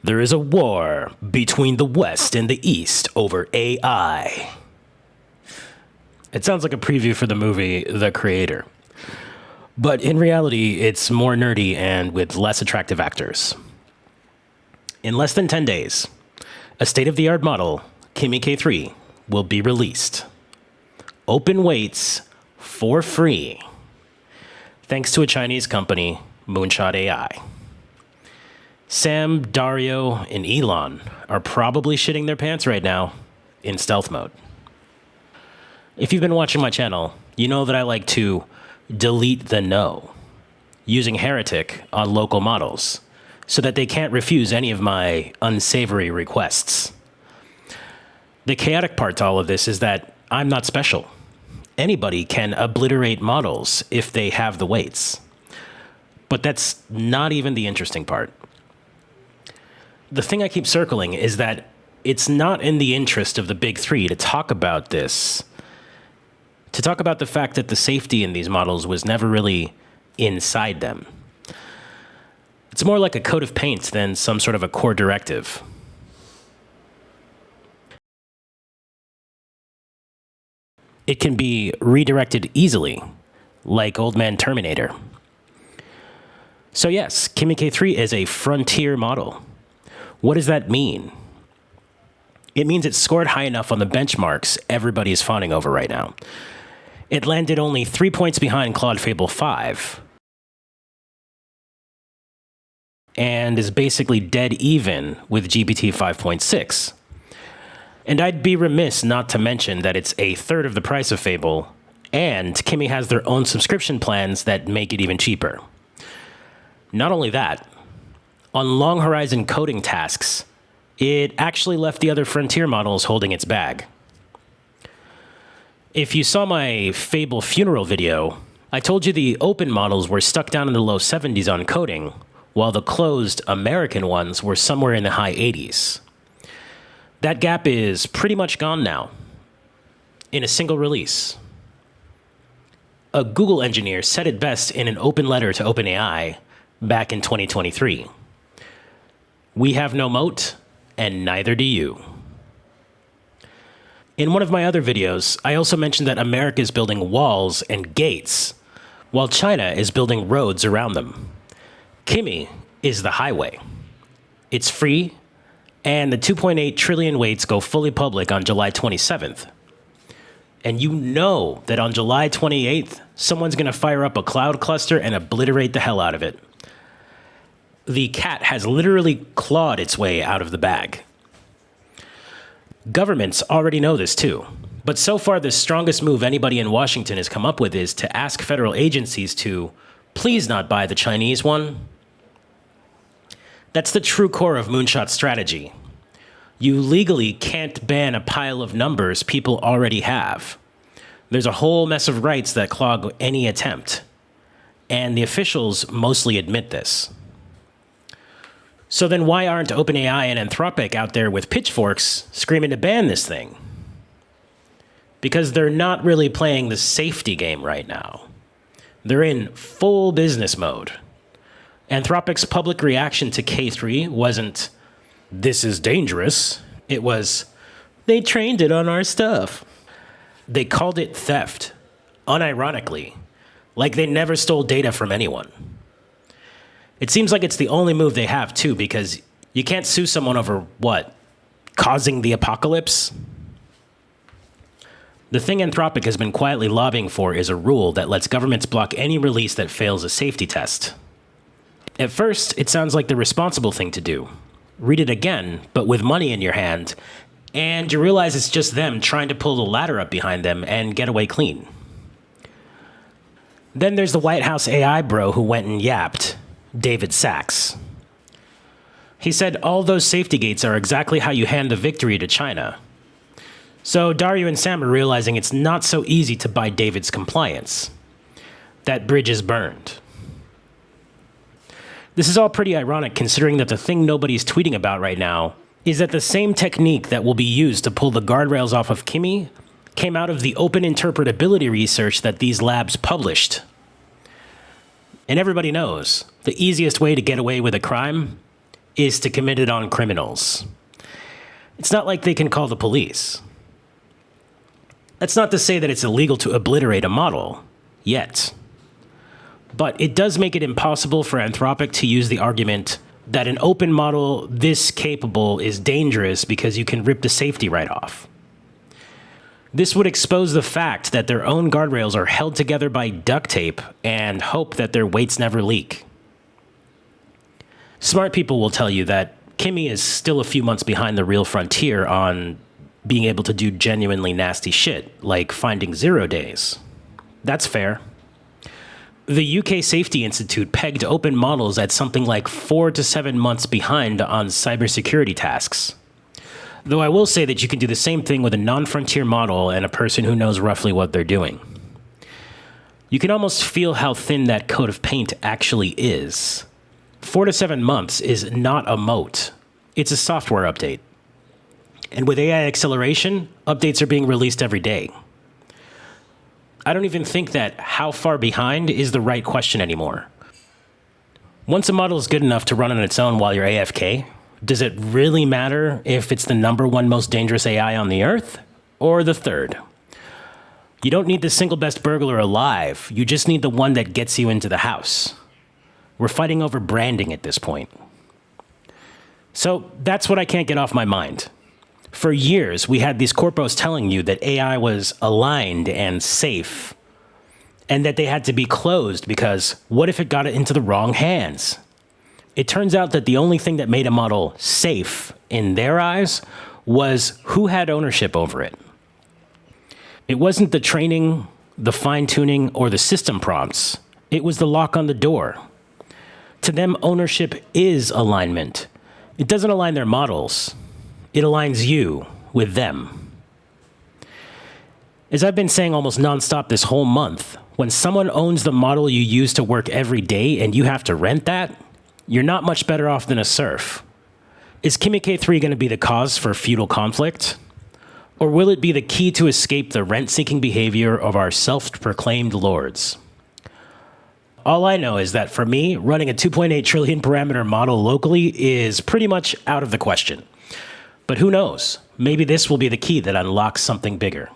There is a war between the West and the East over AI. It sounds like a preview for the movie The Creator. But in reality, it's more nerdy and with less attractive actors. In less than 10 days, a state-of-the-art model, Kimi K3, will be released. Open weights for free, thanks to a Chinese company, Moat AI. Sam, Dario, and Elon are probably shitting their pants right now in stealth mode. If you've been watching my channel, you know that I like to delete the no, using Heretic on local models, so that they can't refuse any of my unsavory requests. The chaotic part to all of this is that I'm not special. Anybody can obliterate models if they have the weights. But that's not even the interesting part. The thing I keep circling is that it's not in the interest of the big three to talk about this, to talk about the fact that the safety in these models was never really inside them. It's more like a coat of paint than some sort of a core directive. It can be redirected easily, like Old Man Terminator. So yes, Kimi K3 is a frontier model. What does that mean? It means it scored high enough on the benchmarks everybody is fawning over right now. It landed only 3 points behind Claude Fable 5, and is basically dead even with GPT 5.6. And I'd be remiss not to mention that it's a third of the price of Fable, and Kimi has their own subscription plans that make it even cheaper. Not only that, on long horizon coding tasks, it actually left the other frontier models holding its bag. If you saw my Fable funeral video, I told you the open models were stuck down in the low 70s on coding, while the closed American ones were somewhere in the high 80s. That gap is pretty much gone now, in a single release. A Google engineer said it best in an open letter to OpenAI back in 2023. We have no moat, and neither do you. In one of my other videos, I also mentioned that America is building walls and gates, while China is building roads around them. Kimi is the highway. It's free, and the 2.8 trillion weights go fully public on July 27th. And you know that on July 28th, someone's going to fire up a cloud cluster and obliterate the hell out of it. The cat has literally clawed its way out of the bag. Governments already know this too, but so far the strongest move anybody in Washington has come up with is to ask federal agencies to please not buy the Chinese one. That's the true core of Moonshot's strategy. You legally can't ban a pile of numbers people already have. There's a whole mess of rights that clog any attempt, and the officials mostly admit this. So then why aren't OpenAI and Anthropic out there with pitchforks screaming to ban this thing? Because they're not really playing the safety game right now. They're in full business mode. Anthropic's public reaction to K3 wasn't, "This is dangerous." It was, "They trained it on our stuff." They called it theft, unironically, like they never stole data from anyone. It seems like it's the only move they have, too, because you can't sue someone over, what, causing the apocalypse? The thing Anthropic has been quietly lobbying for is a rule that lets governments block any release that fails a safety test. At first, it sounds like the responsible thing to do. Read it again, but with money in your hand, and you realize it's just them trying to pull the ladder up behind them and get away clean. Then there's the White House AI bro who went and yapped, David Sachs. He said all those safety gates are exactly how you hand the victory to China. So Dario and Sam are realizing it's not so easy to buy David's compliance. That bridge is burned. This is all pretty ironic considering that the thing nobody's tweeting about right now is that the same technique that will be used to pull the guardrails off of Kimi came out of the open interpretability research that these labs published. And everybody knows the easiest way to get away with a crime is to commit it on criminals. It's not like they can call the police. That's not to say that it's illegal to obliterate a model, yet. But it does make it impossible for Anthropic to use the argument that an open model this capable is dangerous because you can rip the safety right off. This would expose the fact that their own guardrails are held together by duct tape and hope that their weights never leak. Smart people will tell you that Kimi is still a few months behind the real frontier on being able to do genuinely nasty shit, like finding 0 days. That's fair. The UK Safety Institute pegged open models at something like 4 to 7 months behind on cybersecurity tasks. Though I will say that you can do the same thing with a non-frontier model and a person who knows roughly what they're doing. You can almost feel how thin that coat of paint actually is. 4 to 7 months is not a moat. It's a software update. And with AI acceleration, updates are being released every day. I don't even think that how far behind is the right question anymore. Once a model is good enough to run on its own while you're AFK, does it really matter if it's the #1 most dangerous AI on the earth or the third? You don't need the single best burglar alive. You just need the one that gets you into the house. We're fighting over branding at this point. So that's what I can't get off my mind. For years, we had these corpos telling you that AI was aligned and safe, and that they had to be closed because what if it got it into the wrong hands? It turns out that the only thing that made a model safe in their eyes was who had ownership over it. It wasn't the training, the fine-tuning, or the system prompts. It was the lock on the door. To them, ownership is alignment. It doesn't align their models. It aligns you with them. As I've been saying almost nonstop this whole month, when someone owns the model you use to work every day and you have to rent that, you're not much better off than a serf. Is Kimi K3 going to be the cause for feudal conflict? Or will it be the key to escape the rent-seeking behavior of our self-proclaimed lords? All I know is that for me, running a 2.8 trillion parameter model locally is pretty much out of the question. But who knows? Maybe this will be the key that unlocks something bigger.